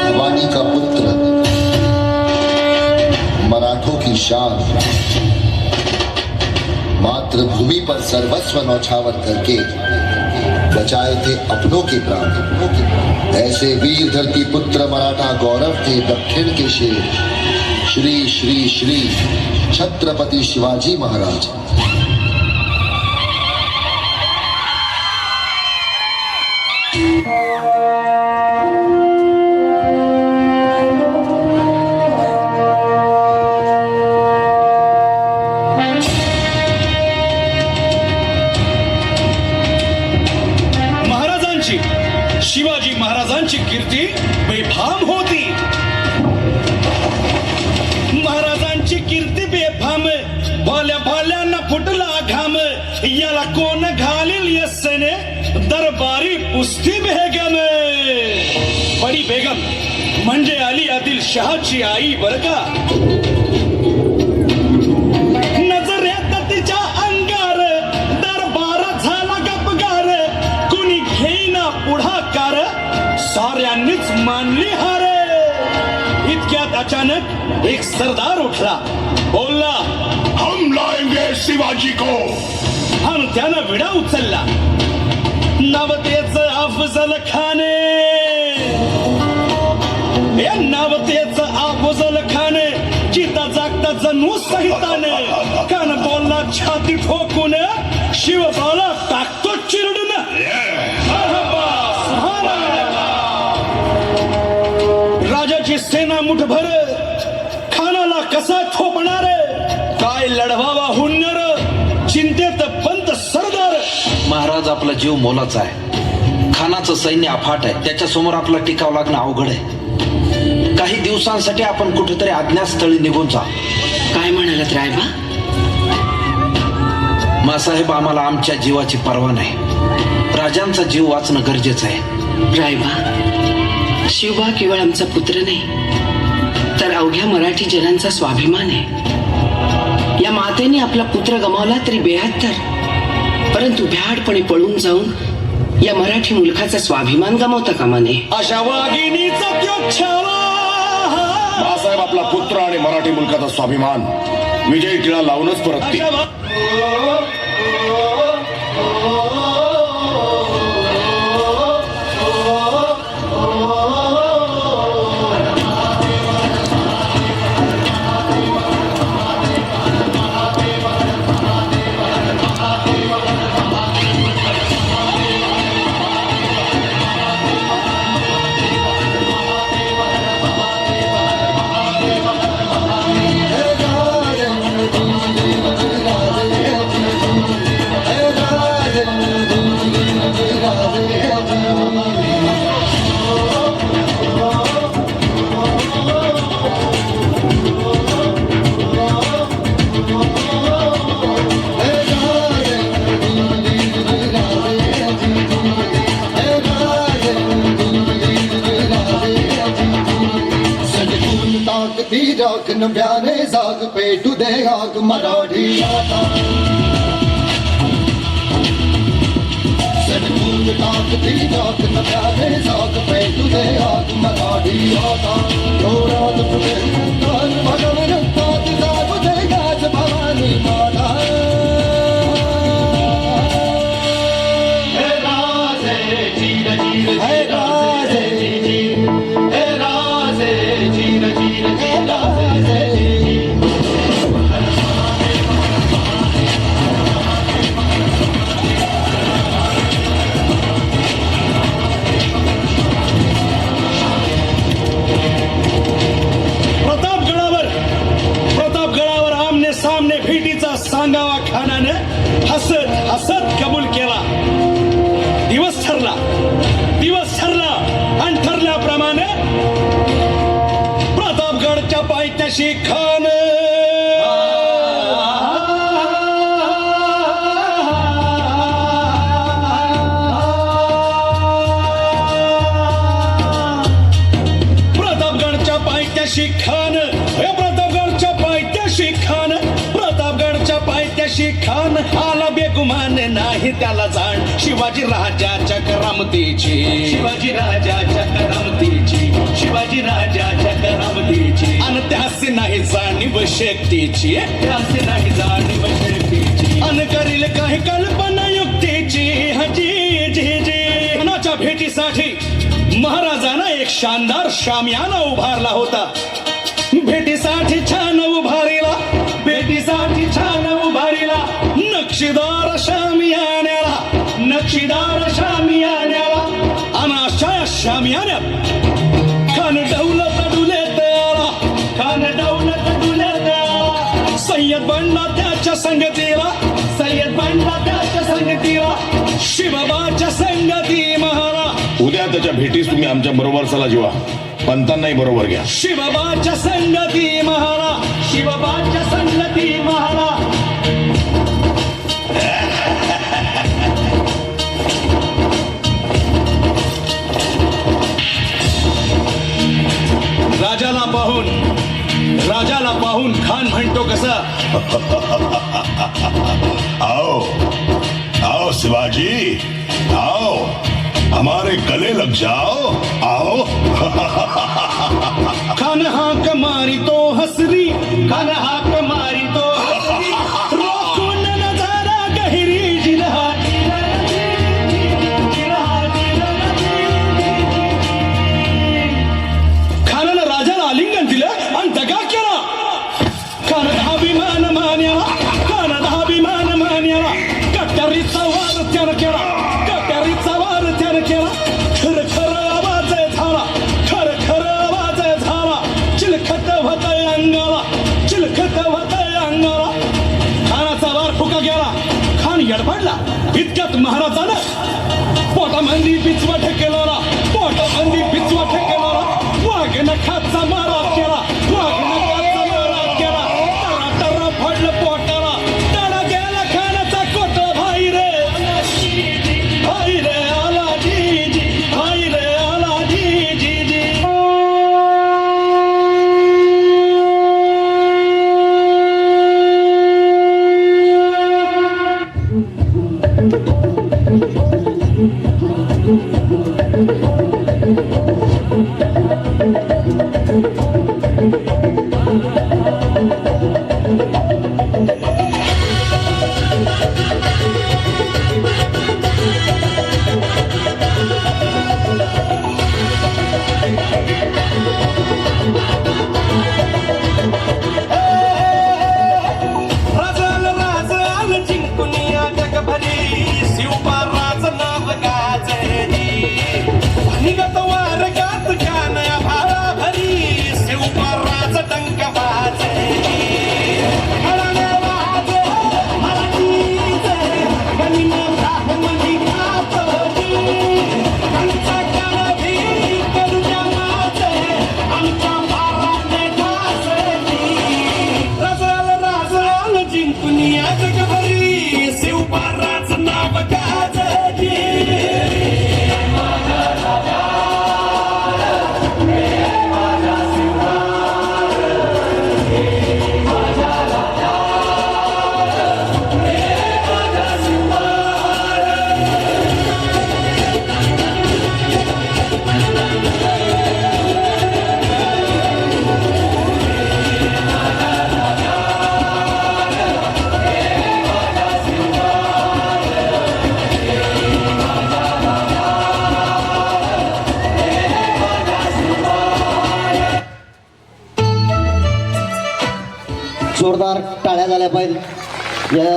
भवानी का पुत्र, मराठों की शान, मातृभूमि पर सर्वस्व नौछावर करके बचाए थे अपनों के प्राण। ऐसे वीर धरती पुत्र मराठा गौरव थे दक्षिण के शेर, श्री श्री श्री छत्रपति शिवाजी महाराज। शिवाजी महाराजांची कीर्ती बेफाम होती। महाराजांची कीर्ती बेफाम, भोल्या भोल्यांना फुटला घाम, याला कोण घालील यस्सेने दरबारी पुस्ती बेगम। बडी बेगम म्हणजे अली आदिल शहाची आई बर का। नजरेत तिच्या अंगार दरबार झाला गपगार, कुणी घेईना पुढाकार, साऱ्यांनीच मानली हार। इतक्यात अचानक एक सरदार उठला, बोलला, हम लाएंगे शिवाजी को। आणि त्यानं विडा उचलला, नवतेच अफजल खाने, या नवतेच अफजल खाने, चिता जागता जणू सहिताने, कान बोलला छाती ठोकून, शिवबाला टाकतो चिरडून। राजाची सेना मुठभर, खानाला कसा थोपणार, काय लढवावा हुन्नर, चिंतेत पंत सरदार। महाराज आपला जीव मोलाचा आहे, खानाचं सैन्य अफाट आहे, त्याच्या समोर आपला टिकाव लागणं अवघड आहे। काही दिवसांसाठी आपण कुठेतरी अज्ञातस्थळी निघून जा। काय म्हणालात रायबा? मासाहेब, आम्हाला आमच्या जीवाची पर्वा नाही, राजांचा जीव वाचणं गरजेचं आहे। रायबा, शिवबा केवळ आमचा पुत्र नाही, तर अवघ्या मराठी जनांचा स्वाभिमान आहे। या मातेने आपला पुत्र गमावला तरी बेहत्तर, परंतु भ्याडपणे पळून जाऊन या मराठी मुलखाचा स्वाभिमान गमावता कामा नये। अशा वाघिणीचा त्यो छावा, बाळासाहेब आपला पुत्र आणि मराठी मुलकाचा स्वाभिमान विजयी टिळा लावूनच परततील। राख नव्याने जाग पेटू दे आग मराठी आता, सनमूल टाकती राख नव्याने जाग पेटू दे आग मराठी आता। डोळ्यात फुले कान भगव रक्तात जागू दे गाज भवानी माता। हे राजे जीर जीर, हे राजे जीर, हे राजे जीर जीर, हे राजे प्रतापगडावर आमने सामने भेटीचा सांगावा खानाने हसत हसत कबूल केला। दिवस ठरला आणि ठरल्याप्रमाणे प्रतापगडच्या पायथ्याशी खान खान आला बेगुमान नाही त्याला जाण शिवाजी राजाच्या करामतीची, शिवाजी राजाच्या करामतीची, शिवाजी शक्तीची असे नाही जाणीव शक्तीची अन करील काही कल्पना युक्तीची हजी जी जी मनाच्या भेटीसाठी महाराजांना एक शानदार शामियाना उभारला होता. भेटीसाठी छान उभारीला, भेटीसाठी छान उभारीला नक्षीदार शामियान्याला, नक्षीदार शामियान्याला अनाशा शामियान्यात खान डौलत डुलेत आला, खान डौलत डुलेत आला. सय्यद बनला त्याच्या संगतीला, सय्यद बनला त्याच्या संगतीला, शिवबाच्या संगती महारा. उद्या त्याच्या भेटीस तुम्ही आमच्या बरोबर चला जीवा, पंतांनाही बरोबर घ्या. शिवबाच्या संगती महारा, शिवबाच्या संगती महारा. राजाला पाहून खान म्हणतो कसा, आओ आओ शिवाजी आओ, हमारे गले लग जाओ आओ. खान हाक मारी तो हसरी, खान हाक मारी तो हसरी, रोखून नजारा गहिरी जिल्हा. खानानं राजाला आलिंगन दिलं आणि दगा केला. खानानं अभिमान मान्याला, खानानं अभिमान मान्याला कट्यारीचा वार त्यानं केला, कट्यारीचा वार त्यानं केला. खर खर आवाज झाला, खर खर आवाज झाला, चिलखत होतय अंगाला, चिलखत होतय अंगाला. खानाचा वार फुका गेला, खान यडपडला. इतक्यात महाराजानं पोटामंदी बिचवट केला, पोटामंदी बिचवट केला. वाघ नखाचा मारा केला, वाघ नखाचा मारा केला. टरा टरा फडलं पोटाला, टरा गेला खानाचा कोट. भाई रे भाई रे आला जी जी, भाई रे आला जी जी जी. राजाल जिंकून या जगभरी, शिवबा राज नाव गाजली. निगत वार गात गाण्या भारा भरी, शिवबा राज डंक वाजली. घराण्या वाजे मराठीचे, गनिमा ब्राह्मणी खातली. कंचा काळभी करुच्या माते, आमच्या भाराने ठासली. राजाल जिंकून या जगभरी, शिवबा राज नाव गाजली. जोरदार टाळ्या झाल्या पाहिजे या